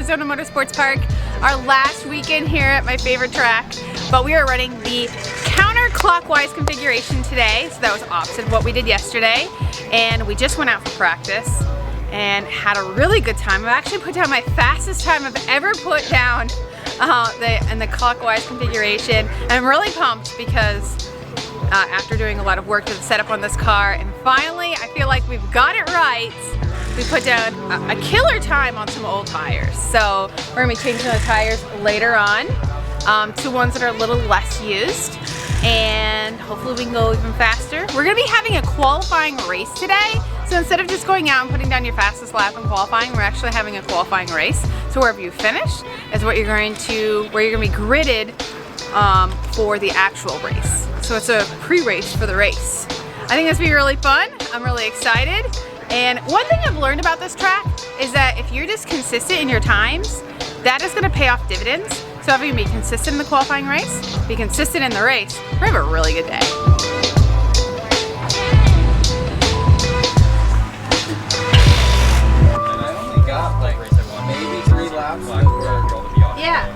Arizona Motorsports Park, our last weekend here at my favorite track, but we are running the counterclockwise configuration today, so that was opposite of what we did yesterday, and we just went out for practice and had a really good time. I've actually put down my fastest time I've ever put down in the clockwise configuration, and I'm really pumped because after doing a lot of work to the setup on this car, and finally I feel like we've got it right. We put down a killer time on some old tires. So we're gonna be changing the tires later on to ones that are a little less used, and hopefully we can go even faster. We're gonna be having a qualifying race today. So instead of just going out and putting down your fastest lap and qualifying, we're actually having a qualifying race. So wherever you finish is what you're going to, where you're gonna be gridded for the actual race. So it's a pre-race for the race. I think this will be really fun. I'm really excited. And one thing I've learned about this track is that if you're just consistent in your times, that is gonna pay off dividends. So if you can be consistent in the qualifying race, be consistent in the race, we're gonna have a really good day. And I only got like maybe 3 laps. Yeah.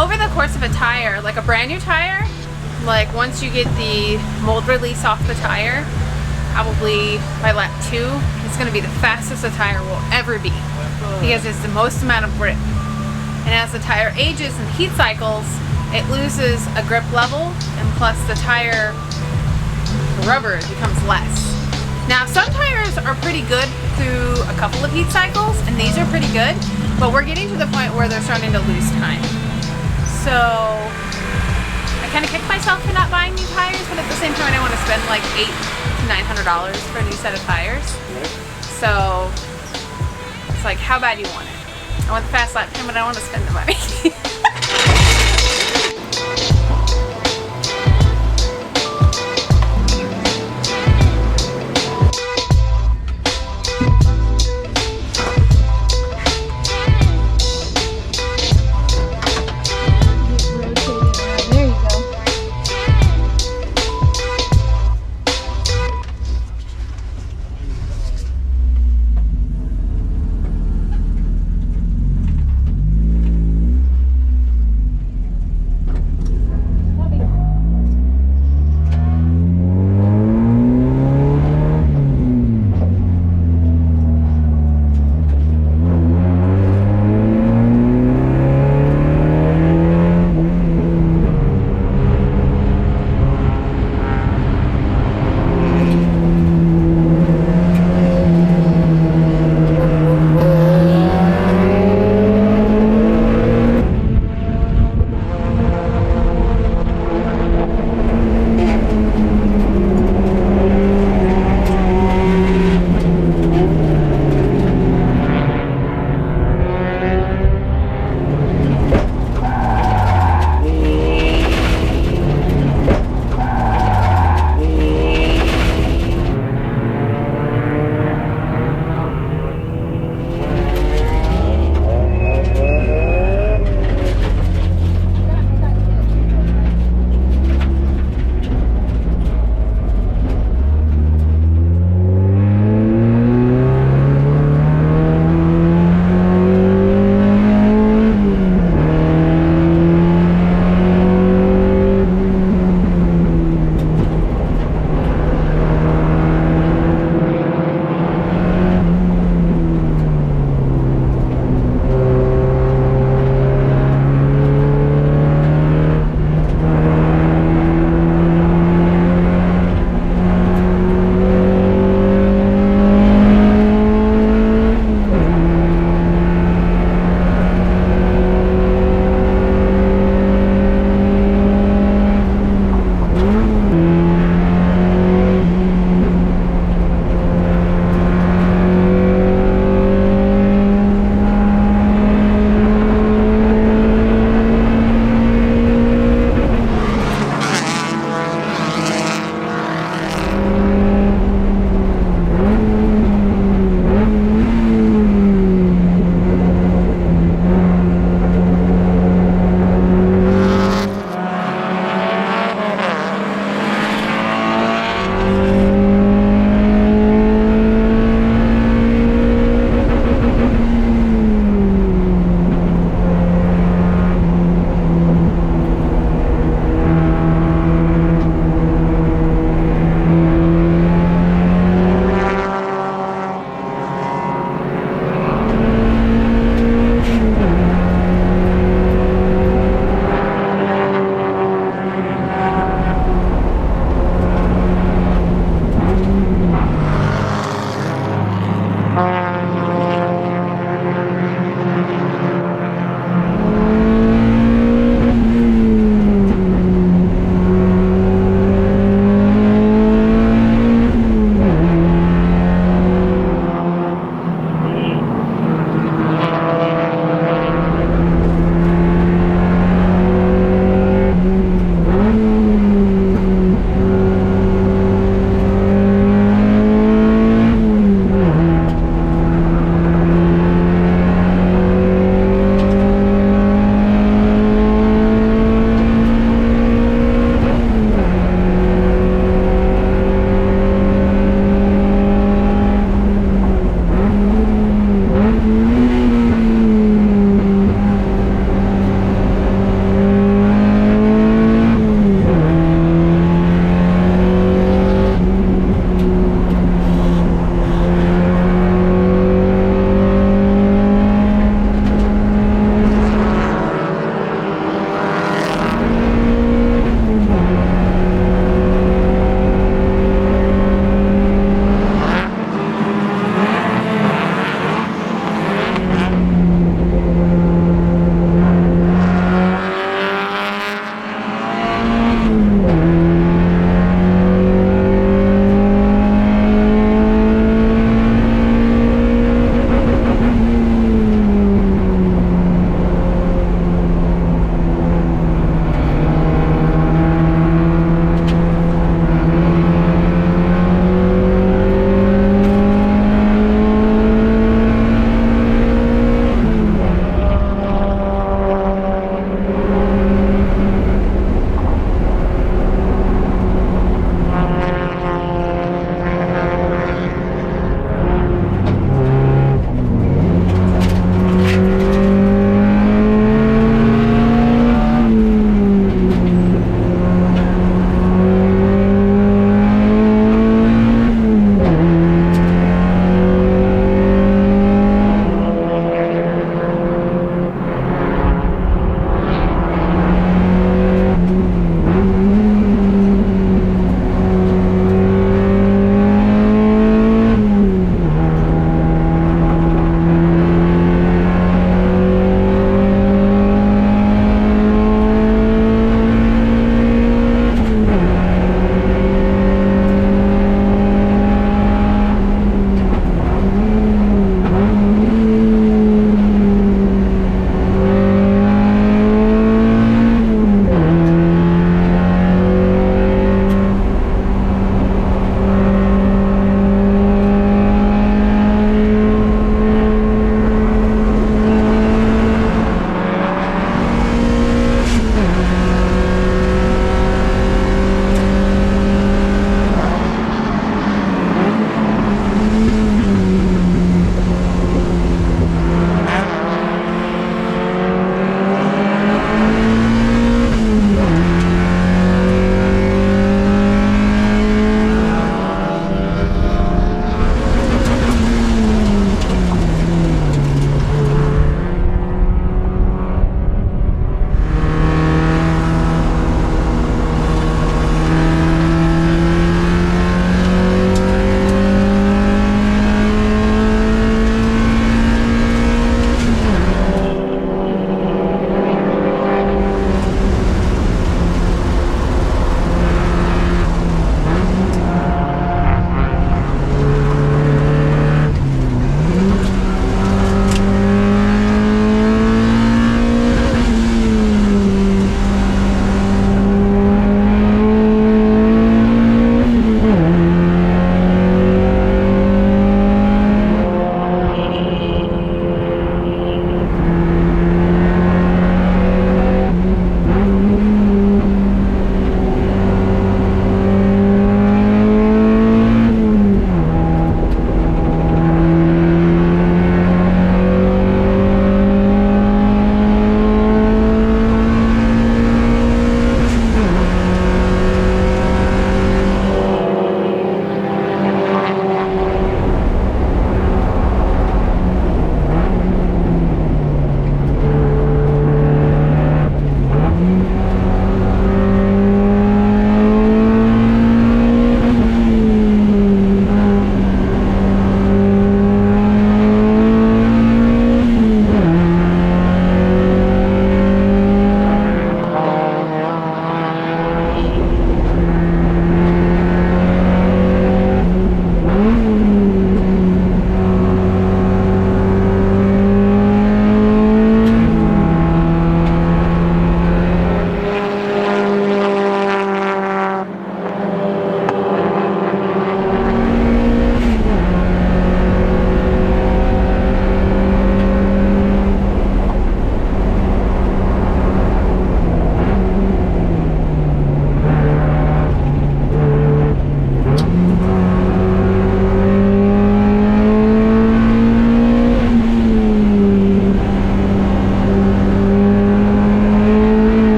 Over the course of a tire, like a brand new tire, like once you get the mold release off the tire, probably by lap 2, it's going to be the fastest a tire will ever be because it's the most amount of grip. And as the tire ages and heat cycles, it loses a grip level, and plus the tire rubber becomes less. Now some tires are pretty good through a couple of heat cycles, and these are pretty good, but we're getting to the point where they're starting to lose time. So I kind of kick myself for not buying new tires, but at the same time I don't want to spend like $800 to $900 for a new set of tires. So it's like, how bad do you want it? I want the fast lap time, but I don't want to spend the money.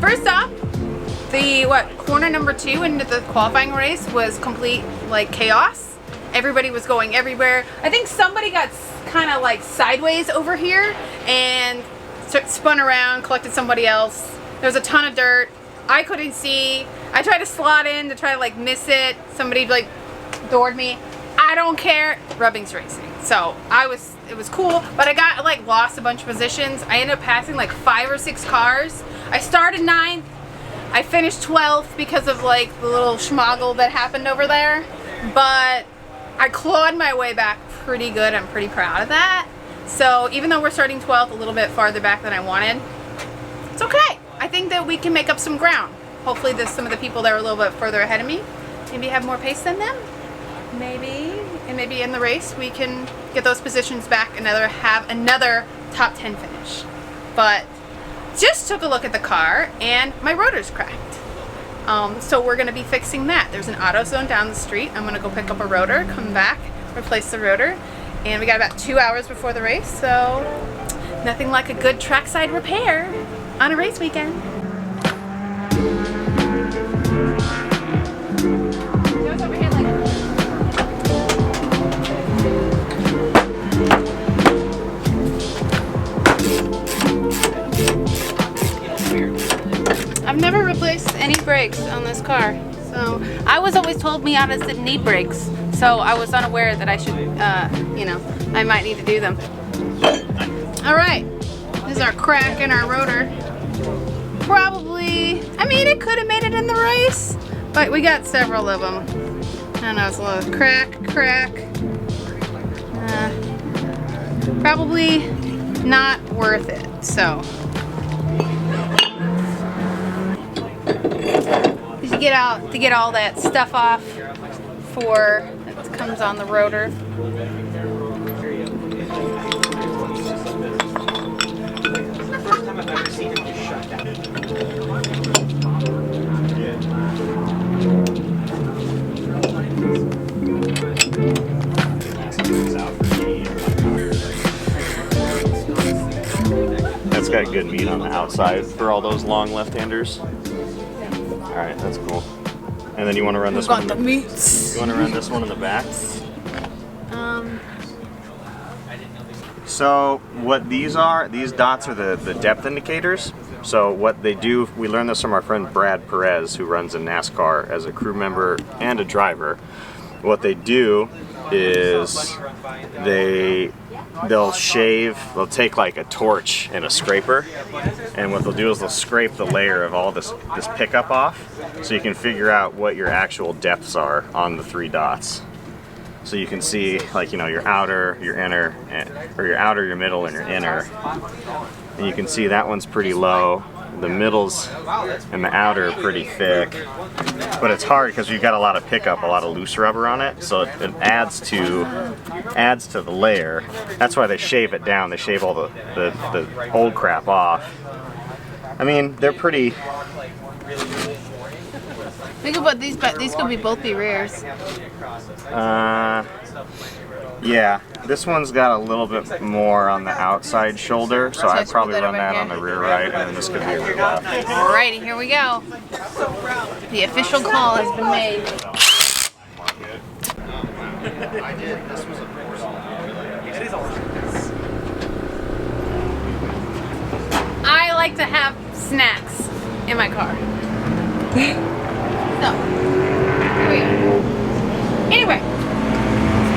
First off, the corner number 2 into the qualifying race was complete like chaos. Everybody was going everywhere. I think somebody got kind of like sideways over here and spun around, collected somebody else. There was a ton of dirt. I couldn't see. I tried to slot in to try to like miss it. Somebody like doored me. I don't care. Rubbin's racing. So it was cool, but I got like lost a bunch of positions. I ended up passing like 5 or 6 cars. I started 9th. I finished 12th because of like the little schmoggle that happened over there. But I clawed my way back pretty good. I'm pretty proud of that. So even though we're starting 12th, a little bit farther back than I wanted, it's okay. I think that we can make up some ground. Hopefully there's some of the people that are a little bit further ahead of me maybe have more pace than them. Maybe. And maybe in the race we can get those positions back and have another top 10 finish. But just took a look at the car and my rotor's cracked. So we're going to be fixing that. There's an AutoZone down the street. I'm going to go pick up a rotor, come back, replace the rotor. And we got about 2 hours before the race, so nothing like a good trackside repair on a race weekend. I've never replaced any brakes on this car, so I was always told Miatas didn't need brakes, so I was unaware that I should, you know, I might need to do them. All right, this is our crack in our rotor. Probably, I mean, it could have made it in the race, but we got several of them. I don't know, it's a little crack. Probably not worth it, so. To get all that stuff off that comes on the rotor. First time I've ever seen him just shut down. That's got good meat on the outside for all those long left-handers. All right, that's cool. And then you want to run this one. The meats. You want to run this one in the back. So what these dots are the depth indicators. So what they do, we learned this from our friend Brad Perez, who runs in NASCAR as a crew member and a driver. What they do is they'll take like a torch and a scraper, and what they'll do is they'll scrape the layer of all this pickup off, so you can figure out what your actual depths are on the 3 dots. So you can see, like, you know, your outer, your inner, or your outer, your middle, and your inner. And you can see that one's pretty low. The middles and the outer are pretty thick. But it's hard because you've got a lot of pickup, a lot of loose rubber on it, so it adds to the layer. That's why they shave it down. They shave all the old crap off. I mean, they're pretty. Think about these, but these could both be rears. Yeah, this one's got a little bit more on the outside shoulder, so I'd probably run that on the rear right, and then this could be a rear left. Alrighty, here we go. The official call has been made. I like to have snacks in my car. So, here we go. Anyway,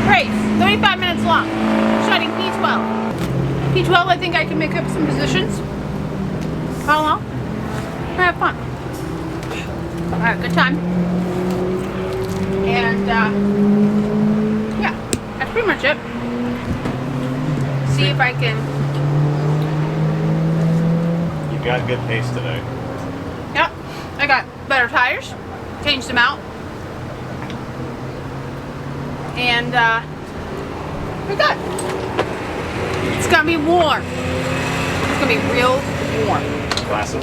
race, 35 minutes long. Shutting P12. P12, I think I can make up some positions. Follow along. Have fun. Alright, good time. And, yeah, that's pretty much it. See if I can. You've got good pace today. Yep, I got better tires. Changed them out. And we're good. It's gonna be warm. It's gonna be real warm. Classic.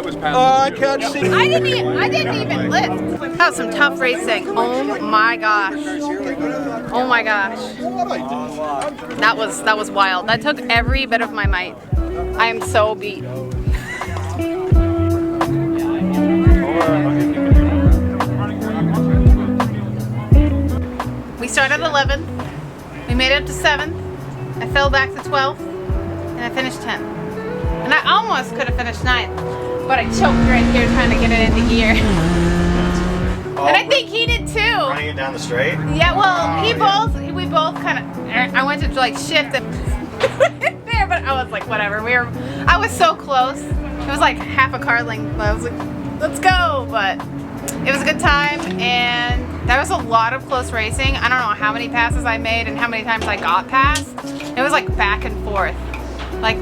was past. I can't see. I didn't even lift. That was some tough racing. Oh my gosh. Oh my gosh. That was wild. That took every bit of my might. I am so beat. We started 11th. We made it up to 7th. I fell back to 12th, and I finished 10th. And I almost could have finished 9th, but I choked right here trying to get it into gear. And I think he did too. Running it down the straight? Yeah, well, we both kind of, I went to like shift and there, but I was like, whatever. I was so close. It was like half a car length. I was like, let's go, but it was a good time, and there was a lot of close racing. I don't know how many passes I made and how many times I got passed. It was like back and forth. Like,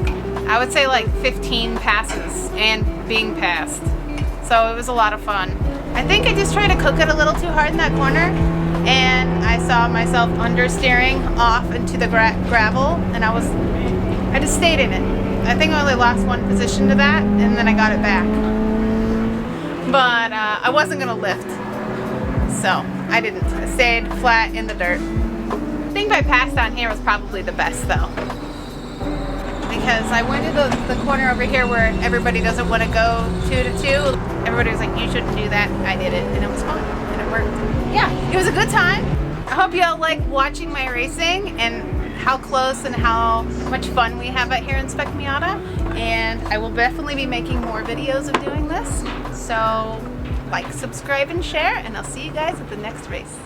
I would say like 15 passes and being passed. So it was a lot of fun. I think I just tried to cook it a little too hard in that corner, and I saw myself understeering off into the gravel, and I just stayed in it. I think I only lost one position to that, and then I got it back. But I wasn't gonna lift, so I didn't. I stayed flat in the dirt. I think my pass down here was probably the best though, because I went to the corner over here where everybody doesn't want to go 2 to 2. Everybody was like, you shouldn't do that. I did it, and it was fun, and it worked. Yeah, it was a good time. I hope y'all like watching my racing and how close and how much fun we have out here in Spec Miata. And I will definitely be making more videos of doing this. So like, subscribe, and share, and I'll see you guys at the next race.